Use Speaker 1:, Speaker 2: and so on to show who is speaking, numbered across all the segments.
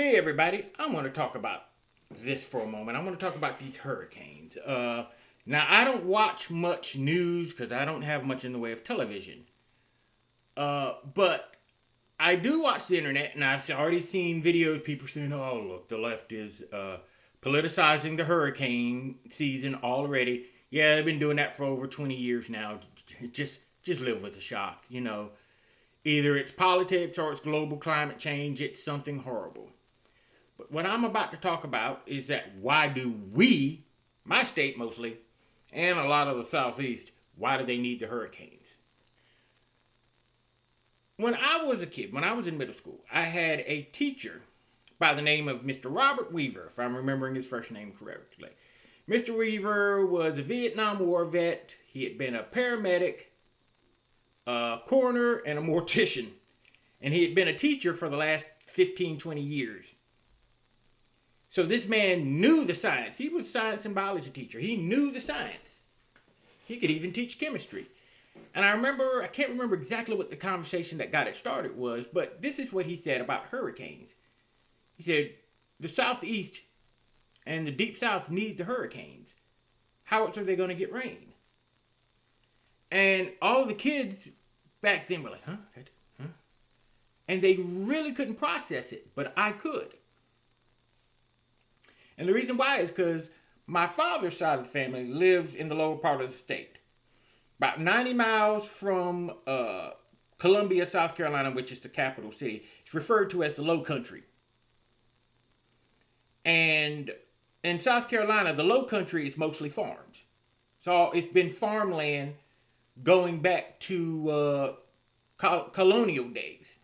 Speaker 1: Hey everybody, I want to talk about this for a moment. I want to talk about these hurricanes. Now I don't watch much news because I don't have much in the way of television. But I do watch the internet, and I've already seen videos people saying, "Oh, look, the left is politicizing the hurricane season already." Yeah, they've been doing that for over 20 years now. Just live with the shock, you know. Either it's politics or it's global climate change. It's something horrible. But what I'm about to talk about is that why do we, my state mostly, and a lot of the Southeast, why do they need the hurricanes? When I was a kid, when I was in middle school, I had a teacher by the name of Mr. Robert Weaver, if I'm remembering his first name correctly. Mr. Weaver was a Vietnam War vet. He had been a paramedic, a coroner, and a mortician. And he had been a teacher for the last 15, 20 years. So this man knew the science. He was a science and biology teacher. He knew the science. He could even teach chemistry. And I can't remember exactly what the conversation that got it started was, but this is what he said about hurricanes. He said, the Southeast and the Deep South need the hurricanes. How else are they going to get rain? And all the kids back then were like, huh? And they really couldn't process it, but I could. And the reason why is because my father's side of the family lives in the lower part of the state. About 90 miles from Columbia, South Carolina, which is the capital city. It's referred to as the Low Country. And in South Carolina, the Low Country is mostly farms. So it's been farmland going back to colonial days.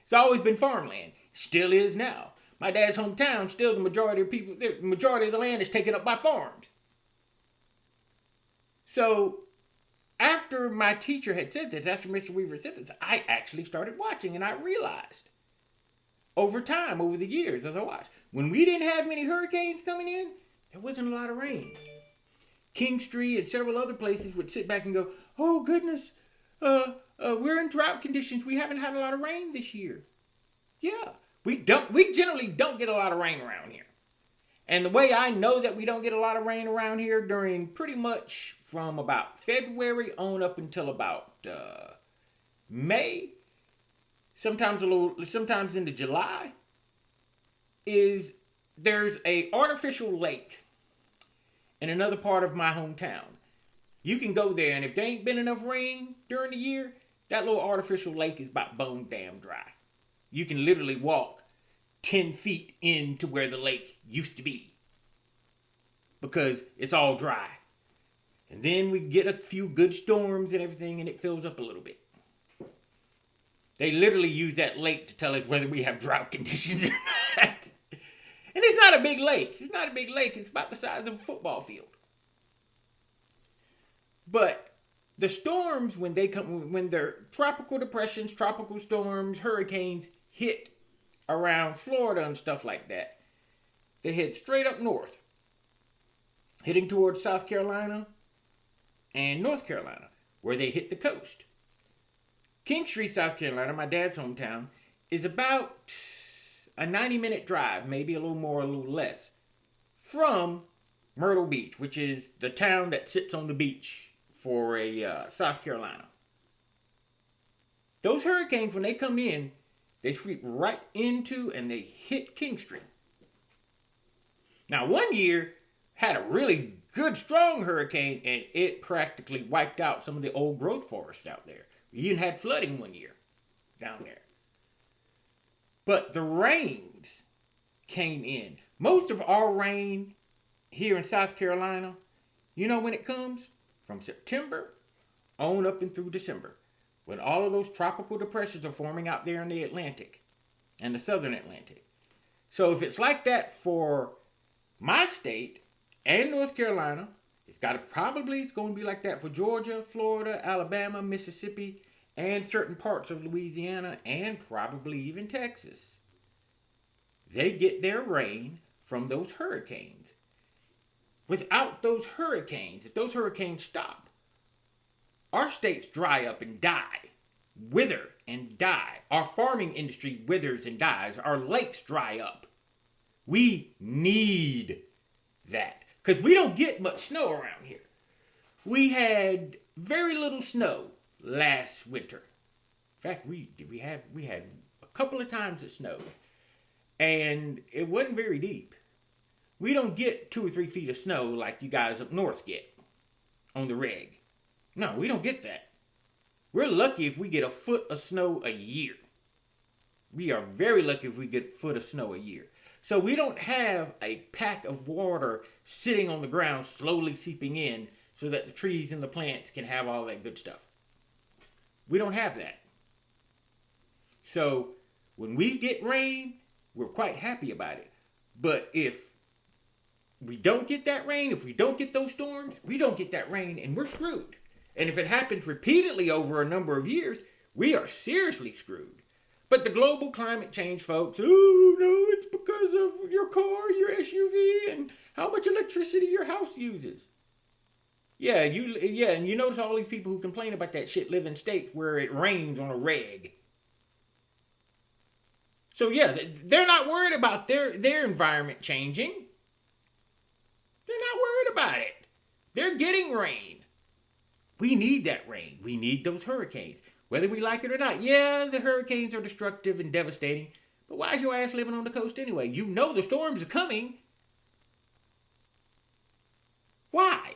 Speaker 1: It's always been farmland. Still is now. My dad's hometown, still the majority of the land is taken up by farms. So after my teacher had said this, after Mr. Weaver said this, I actually started watching, and I realized over time, over the years, as I watched, when we didn't have many hurricanes coming in, there wasn't a lot of rain. Kingstree and several other places would sit back and go, "Oh goodness, we're in drought conditions. We haven't had a lot of rain this year." Yeah, we generally don't get a lot of rain around here. And the way I know that we don't get a lot of rain around here during pretty much from about February on up until about May, sometimes into July, is there's a artificial lake in another part of my hometown. You can go there, and if there ain't been enough rain during the year, that little artificial lake is about bone damn dry. You can literally walk 10 feet into where the lake used to be because it's all dry. And then we get a few good storms and everything, and it fills up a little bit. They literally use that lake to tell us whether we have drought conditions or not. And it's not a big lake. It's not a big lake. It's about the size of a football field. But the storms, when they're tropical depressions, tropical storms, hurricanes hit around Florida and stuff like that, they head straight up north, heading towards South Carolina and North Carolina, where they hit the coast. Kingstree, South Carolina, my dad's hometown, is about a 90-minute drive, maybe a little more, a little less, from Myrtle Beach, which is the town that sits on the beach for South Carolina. Those hurricanes, when they come in, they sweep right into and they hit Kingstree. Now, one year had a really good, strong hurricane, and it practically wiped out some of the old growth forest out there. We even had flooding one year down there. But the rains came in. Most of our rain here in South Carolina, you know when it comes? From September on up and through December, when all of those tropical depressions are forming out there in the Atlantic and the southern Atlantic. So if it's like that for my state and North Carolina, it's going to be like that for Georgia, Florida, Alabama, Mississippi, and certain parts of Louisiana, and probably even Texas. They get their rain from those hurricanes. Without those hurricanes, if those hurricanes stop, our states dry up and die. wither and die. Our farming industry withers and dies. Our lakes dry up. We need that because we don't get much snow around here. We had very little snow last winter. In fact, we had a couple of times it snowed, and it wasn't very deep. We don't get 2 or 3 feet of snow like you guys up north get on the reg. No, we don't get that. We're lucky if we get a foot of snow a year. We are very lucky if we get a foot of snow a year. So we don't have a pack of water sitting on the ground slowly seeping in so that the trees and the plants can have all that good stuff. We don't have that. So when we get rain, we're quite happy about it. But if we don't get that rain, if we don't get those storms, we don't get that rain and we're screwed. And if it happens repeatedly over a number of years, we are seriously screwed. But the global climate change folks, oh no, it's because of your car, your SUV, and how much electricity your house uses. Yeah, and you notice all these people who complain about that shit live in states where it rains on a reg. So yeah, they're not worried about their environment changing. They're not worried about it. They're getting rain. We need that rain. We need those hurricanes. Whether we like it or not. Yeah, the hurricanes are destructive and devastating. But why is your ass living on the coast anyway? You know the storms are coming. Why?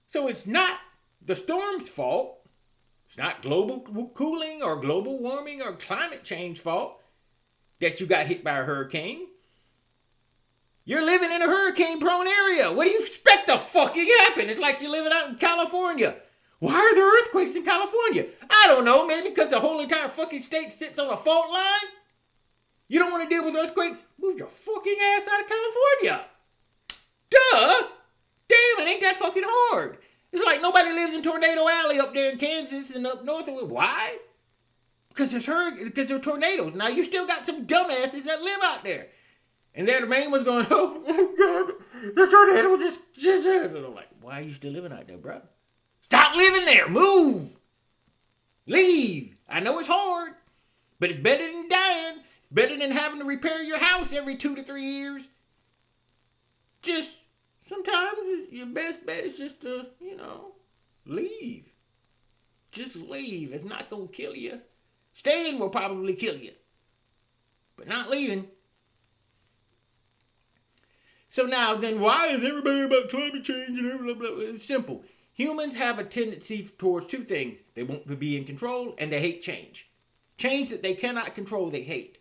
Speaker 1: So it's not the storm's fault. It's not global cooling or global warming or climate change fault that you got hit by a hurricane. You're living in a hurricane-prone area. What do you expect to fucking happen? It's like you're living out in California. Why are there earthquakes in California? I don't know. Maybe because the whole entire fucking state sits on a fault line? You don't want to deal with earthquakes? Move your fucking ass out of California. Duh. Damn, it ain't that fucking hard. It's like nobody lives in Tornado Alley up there in Kansas and up north of it. Why? Because there are tornadoes. Now, you still got some dumbasses that live out there. And there the main one's going, oh God, the tornado just and I'm like, why are you still living out there, bro? Stop living there. Move. Leave. I know it's hard, but it's better than dying. It's better than having to repair your house every 2 to 3 years. Just sometimes your best bet is just to, leave. Just leave. It's not going to kill you. Staying will probably kill you, but not leaving. So now, then why is everybody about climate change and blah, blah, blah? It's simple. Humans have a tendency towards 2 things. They want to be in control and they hate change. Change that they cannot control, they hate.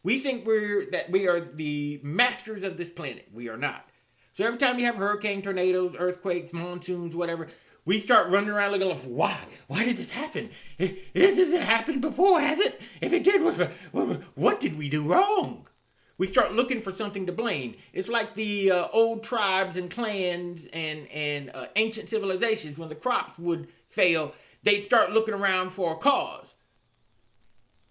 Speaker 1: We think we are the masters of this planet. We are not. So every time you have hurricane, tornadoes, earthquakes, monsoons, whatever, we start running around looking like, why? Why did this happen? This hasn't happened before, has it? If it did, what did we do wrong? We start looking for something to blame. It's like the old tribes and clans and ancient civilizations. When the crops would fail, they'd start looking around for a cause.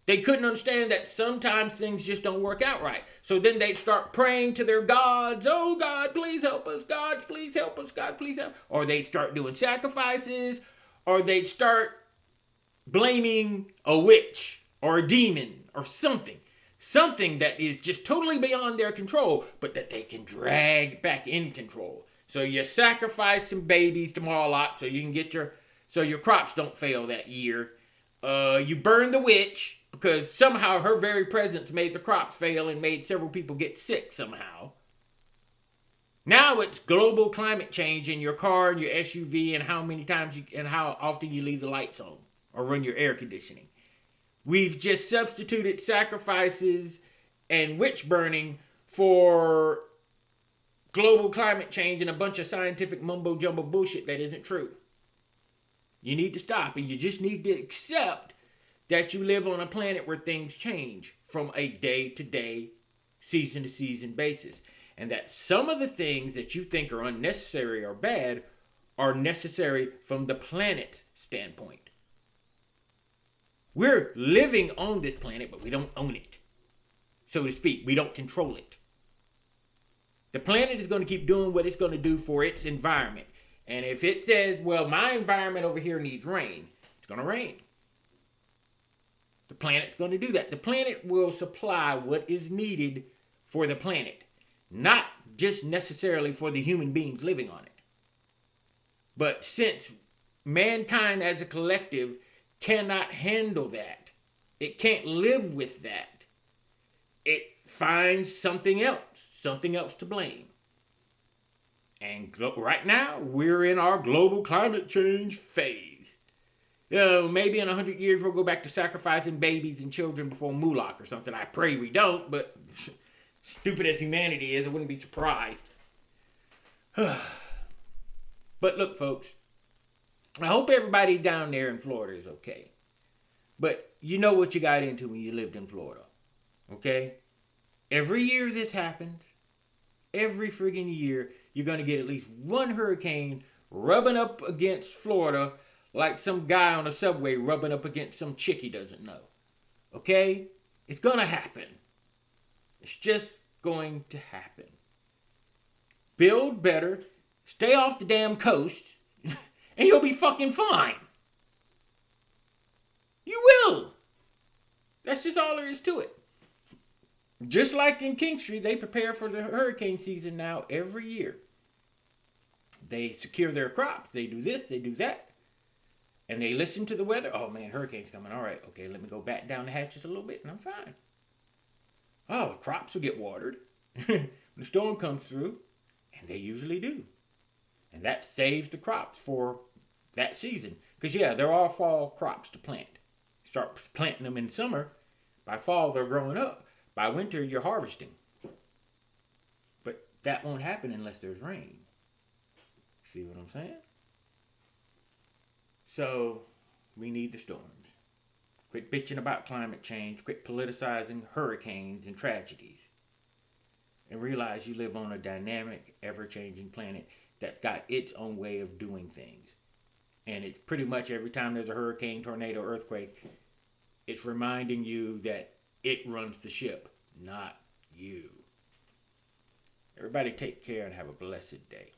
Speaker 1: They couldn't understand that sometimes things just don't work out right. So then they'd start praying to their gods. Oh, God, please help us. God, please help us. God, please help. Or they'd start doing sacrifices. Or they'd start blaming a witch or a demon or something. Something that is just totally beyond their control, but that they can drag back in control. So you sacrifice some babies to Moloch so you can get your crops don't fail that year. You burn the witch because somehow her very presence made the crops fail and made several people get sick somehow. Now it's global climate change in your car and your SUV and how many times and how often you leave the lights on or run your air conditioning. We've just substituted sacrifices and witch burning for global climate change and a bunch of scientific mumbo-jumbo bullshit that isn't true. You need to stop, and you just need to accept that you live on a planet where things change from a day-to-day, season-to-season basis. And that some of the things that you think are unnecessary or bad are necessary from the planet's standpoint. We're living on this planet, but we don't own it, so to speak. We don't control it. The planet is going to keep doing what it's going to do for its environment. And if it says, well, my environment over here needs rain, it's going to rain. The planet's going to do that. The planet will supply what is needed for the planet, not just necessarily for the human beings living on it. But since mankind as a collective cannot handle that, it can't live with that, it finds something else to blame. And right now, we're in our global climate change phase. Maybe in 100 years, we'll go back to sacrificing babies and children before Moloch or something. I pray we don't, but stupid as humanity is, I wouldn't be surprised. But look, folks, I hope everybody down there in Florida is okay. But you know what you got into when you lived in Florida, okay? Every year this happens. Every friggin' year, you're going to get at least one hurricane rubbing up against Florida like some guy on a subway rubbing up against some chick he doesn't know. Okay? It's going to happen. It's just going to happen. Build better. Stay off the damn coast. And you'll be fucking fine. You will. That's just all there is to it. Just like in Kingstree, they prepare for the hurricane season now every year. They secure their crops. They do this, they do that. And they listen to the weather. Oh man, hurricane's coming. All right, okay, let me go back down the hatches a little bit and I'm fine. Oh, the crops will get watered when the storm comes through. And they usually do. And that saves the crops for that season. Because yeah, they're all fall crops to plant. Start planting them in summer. By fall, they're growing up. By winter, you're harvesting. But that won't happen unless there's rain. See what I'm saying? So, we need the storms. Quit bitching about climate change. Quit politicizing hurricanes and tragedies. And realize you live on a dynamic, ever-changing planet that's got its own way of doing things. And it's pretty much every time there's a hurricane, tornado, earthquake, it's reminding you that it runs the ship, not you. Everybody take care and have a blessed day.